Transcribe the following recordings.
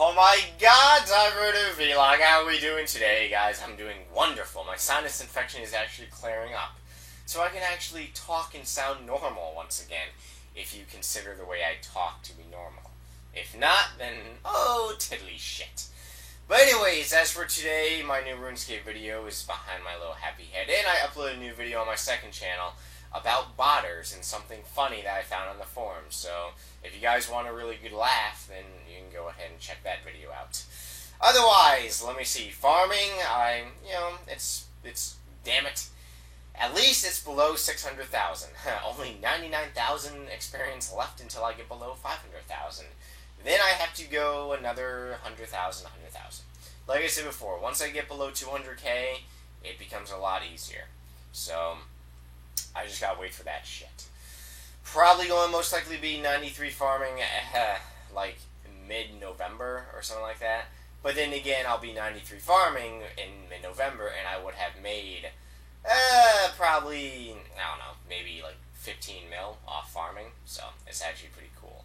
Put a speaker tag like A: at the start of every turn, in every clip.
A: Oh my god, Cyber Vlog, how are we doing today, guys? I'm doing wonderful. My sinus infection is actually clearing up. So I can actually talk and sound normal once again, if you consider the way I talk to be normal. If not, then, oh, tiddly shit. But anyways, as for today, my new RuneScape video is behind my little happy head, and I uploaded a new video on my second channel about botters and something funny that I found on the forums. So if you guys want a really good laugh, then you can go ahead and check that video out. Otherwise, let me see. Farming, it's damn it. At least it's below 600,000. Only 99,000 experience left until I get below 500,000. Then I have to go another 100,000. Like I said before, once I get below 200k, it becomes a lot easier. So I just gotta wait for that shit. Probably going to most likely be 93 farming, like mid-November or something like that. But then again, I'll be 93 farming in mid-November, and I would have made probably, I don't know, maybe like 15 mil off farming. So it's actually pretty cool.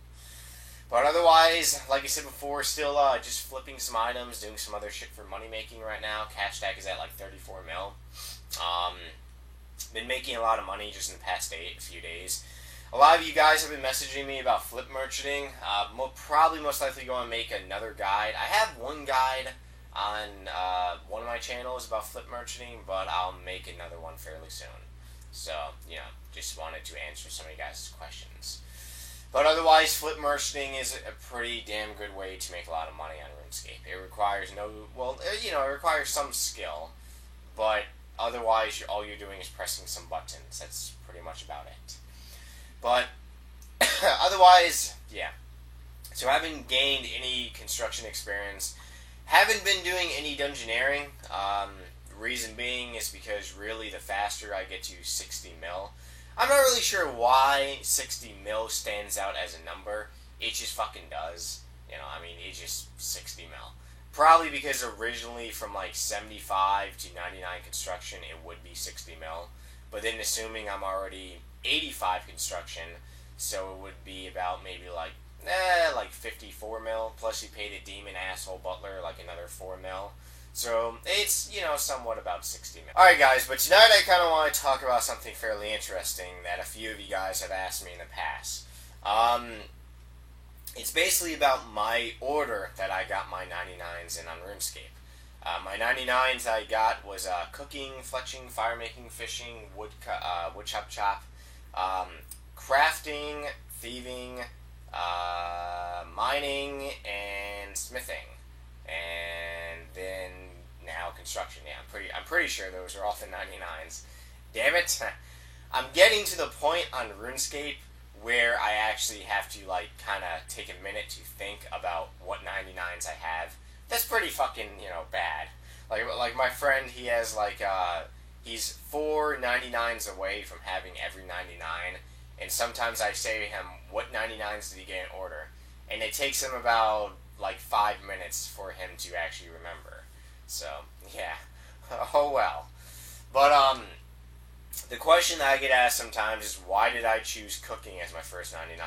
A: But otherwise, like I said before, still just flipping some items, doing some other shit for money making right now. Cash stack is at like 34 mil. Been making a lot of money just in the past few days. A lot of you guys have been messaging me about flip merchanting. Probably most likely going to make another guide. I have one guide on one of my channels about flip merchanting, but I'll make another one fairly soon. So, just wanted to answer some of you guys' questions. But otherwise, flip merchanting is a pretty damn good way to make a lot of money on RuneScape. It requires it requires some skill, but otherwise, all you're doing is pressing some buttons. That's pretty much about it. But otherwise, yeah. So I haven't gained any construction experience. Haven't been doing any dungeoneering. Reason being is because really the faster I get to 60 mil. I'm not really sure why 60 mil stands out as a number. It just fucking does. It's just 60 mil. Probably because originally from like 75 to 99 construction, it would be 60 mil. But then assuming I'm already 85 construction, so it would be about maybe like 54 mil. Plus you paid a demon asshole butler like another 4 mil. So it's, somewhat about 60 mil. Alright guys, but tonight I kind of want to talk about something fairly interesting that a few of you guys have asked me in the past. It's basically about my order that I got my 99s in on RuneScape. My 99s I got was cooking, fletching, fire making, fishing, wood chop, crafting, thieving, mining, and smithing. And then now construction. Yeah, I'm pretty sure those are all the 99s. Damn it. I'm getting to the point on RuneScape where I actually have to, kind of take a minute to think about what 99s I have. That's pretty fucking, bad. Like my friend, he has, he's 4 99s away from having every 99, and sometimes I say to him, what 99s did he get in order? And it takes him about, 5 minutes for him to actually remember. So, yeah. Oh well. But, the question that I get asked sometimes is, why did I choose cooking as my first 99?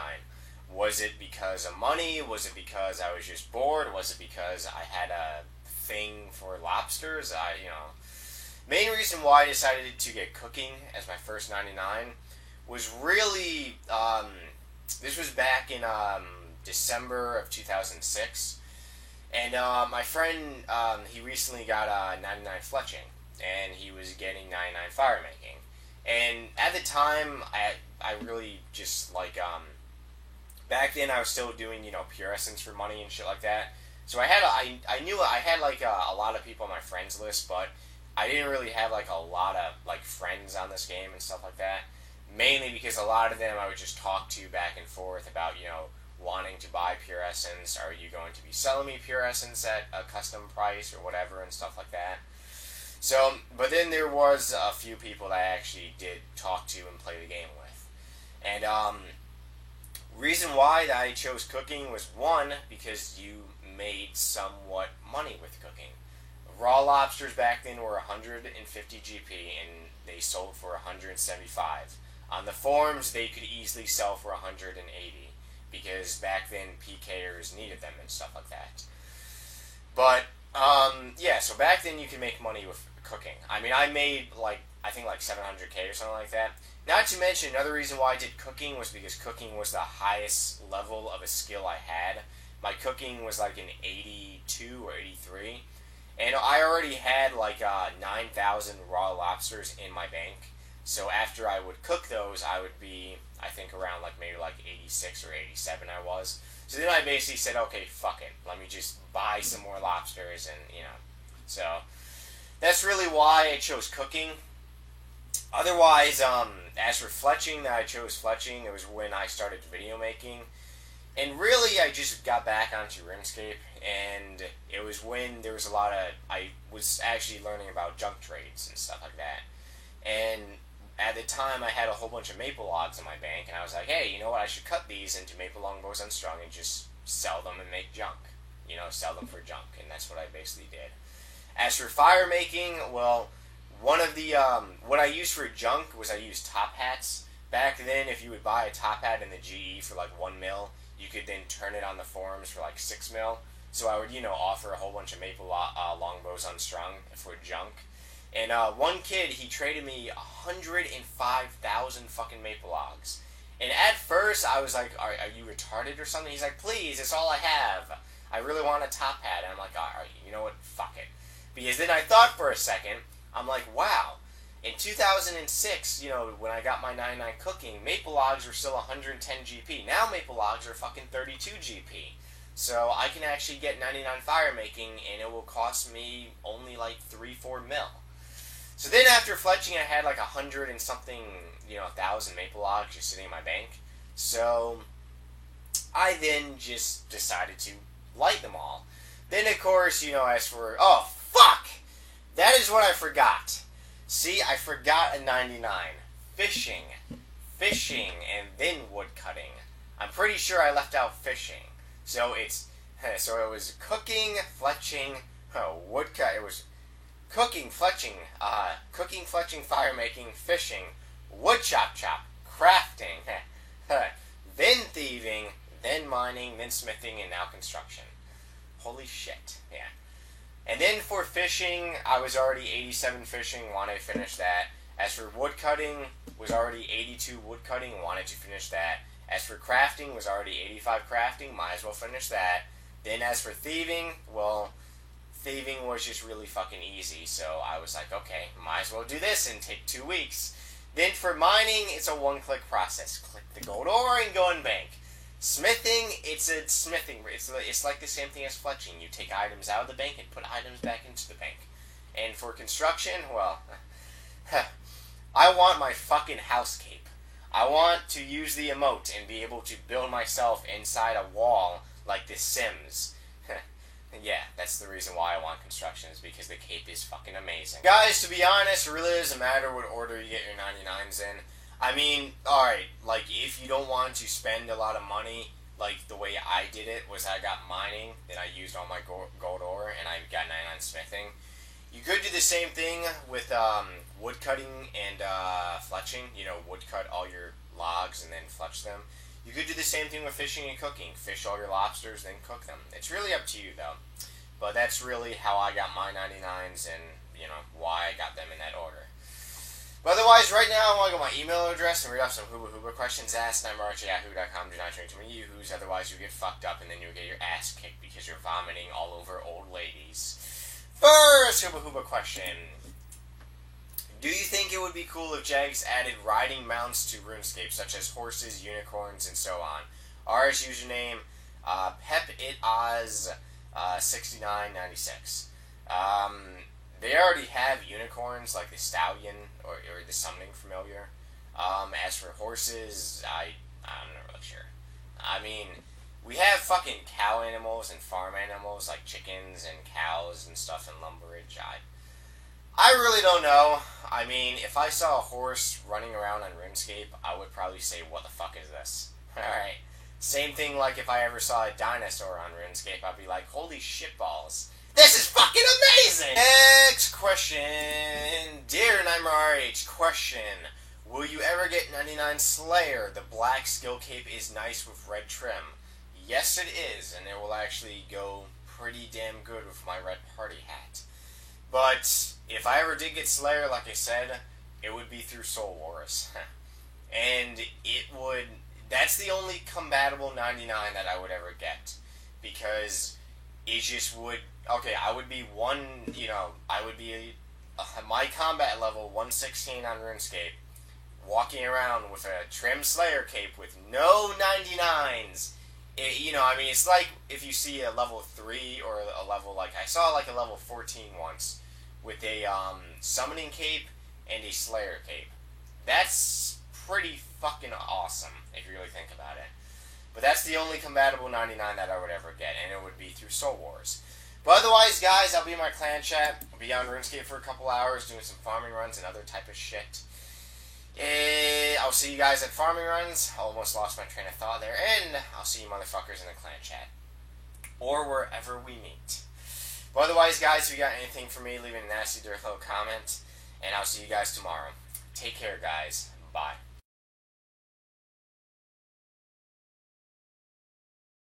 A: Was it because of money? Was it because I was just bored? Was it because I had a thing for lobsters? Main reason why I decided to get cooking as my first 99 was really, this was back in December of 2006, and my friend, he recently got 99 fletching, and he was getting 99 fire making. And at the time, I really just, back then I was still doing, Pure Essence for money and shit like that. So I knew I had, a lot of people on my friends list, but I didn't really have, a lot of, friends on this game and stuff like that. Mainly because a lot of them I would just talk to back and forth about, wanting to buy Pure Essence. Are you going to be selling me Pure Essence at a custom price or whatever and stuff like that? So, but then there was a few people that I actually did talk to and play the game with. And, reason why that I chose cooking was, one, because you made somewhat money with cooking. Raw lobsters back then were 150 GP, and they sold for 175. On the forums, they could easily sell for 180, because back then PKers needed them and stuff like that. But, yeah, so back then you could make money with cooking. I mean, I made, like, I think like 700K or something like that. Not to mention, another reason why I did cooking was because cooking was the highest level of a skill I had. My cooking was like an 82 or 83. And I already had like 9,000 raw lobsters in my bank. So after I would cook those, I would be, I think, around like maybe like 86 or 87 I was. So then I basically said, okay, fuck it. Let me just buy some more lobsters and, you know. So that's really why I chose cooking. Otherwise, as for fletching, that I chose fletching, it was when I started video making. And really, I just got back onto RuneScape, and it was when there was a lot of, I was actually learning about junk trades and stuff like that. And at the time, I had a whole bunch of maple logs in my bank, and I was like, hey, you know what, I should cut these into maple longbows unstrung and just sell them and make junk. You know, sell them for junk, and that's what I basically did. As for fire making, well, one of the, what I used for junk was I used top hats. Back then, if you would buy a top hat in the GE for like 1 mil, you could then turn it on the forums for like 6 mil. So I would, you know, offer a whole bunch of maple longbows unstrung for junk. And one kid, he traded me 105,000 fucking maple logs. And at first, I was like, are you retarded or something? He's like, please, it's all I have. I really want a top hat. And I'm like, alright, you know what, fuck it. Because then I thought for a second, I'm like, wow. In 2006, you know, when I got my 99 cooking, maple logs were still 110 GP. Now maple logs are fucking 32 GP. So I can actually get 99 fire making, and it will cost me only like 3-4 mil. So then after fletching, I had like 100 and something, you know, 1,000 maple logs just sitting in my bank. So I then just decided to light them all. Then, of course, you know, as for, oh, fuck! That is what I forgot. See, I forgot a 99. Fishing, and then wood cutting. I'm pretty sure I left out fishing. So it was cooking, fletching, woodcut. It was cooking, fletching, fire making, fishing, wood chop, crafting, then thieving, then mining, then smithing, and now construction. Holy shit, yeah. And then for fishing, I was already 87 fishing, wanted to finish that. As for wood cutting, was already 82 wood cutting, wanted to finish that. As for crafting, was already 85 crafting, might as well finish that. Then as for thieving, well, thieving was just really fucking easy, so I was like, okay, might as well do this and take 2 weeks. Then for mining, it's a one-click process. Click the gold ore and go in bank. Smithing, it's like the same thing as fletching. You take items out of the bank and put items back into the bank. And for construction, well, I want my fucking house cape. I want to use the emote and be able to build myself inside a wall like The Sims. Yeah, that's the reason why I want construction, is because the cape is fucking amazing. Guys, to be honest, it really doesn't matter what order you get your 99s in. I mean, alright, like, if you don't want to spend a lot of money, like, the way I did it was I got mining, then I used all my gold ore, and I got 99 smithing. You could do the same thing with wood cutting and fletching. You know, wood cut all your logs and then fletch them. You could do the same thing with fishing and cooking. Fish all your lobsters, then cook them. It's really up to you, though. But that's really how I got my 99s and, you know, why I got them in that order. But otherwise, right now, I want to go my email address and read off some Hooba questions asked. I'm Arch@yahoo.com. Do not drink too many Yoo-hoos, otherwise you get fucked up and then you'll get your ass kicked because you're vomiting all over old ladies. First Hooba question. Do you think it would be cool if Jags added riding mounts to RuneScape, such as horses, unicorns, and so on? RS username, PepItOz6996. They already have unicorns, like the Stallion, or the Summoning Familiar. As for horses, I'm not really sure. I mean, we have fucking cow animals and farm animals, like chickens and cows and stuff in Lumberage. I really don't know. I mean, if I saw a horse running around on RuneScape, I would probably say, what the fuck is this? Alright. Same thing like if I ever saw a dinosaur on RuneScape, I'd be like, holy shitballs. This is fucking amazing! Next question. Dear NightmareRH, question. Will you ever get 99 Slayer? The black skill cape is nice with red trim. Yes, it is, and it will actually go pretty damn good with my Red Party hat. But if I ever did get Slayer, like I said, it would be through Soul Wars. And it would... That's the only compatible 99 that I would ever get. Because it just would... Okay, I would be I would be my combat level 116 on RuneScape, walking around with a trim Slayer cape with no 99s. It's like if you see a level 3 or a level, like, I saw like a level 14 once, with a summoning cape and a Slayer cape. That's pretty fucking awesome, if you really think about it. But that's the only compatible 99 that I would ever get, and it would be through Soul Wars. But otherwise, guys, I'll be in my clan chat. I'll be on RuneScape for a couple hours doing some farming runs and other type of shit. I'll see you guys at farming runs. I almost lost my train of thought there. And I'll see you motherfuckers in the clan chat. Or wherever we meet. But otherwise, guys, if you got anything for me, leave a nasty, dirty little comment. And I'll see you guys tomorrow. Take care, guys. Bye.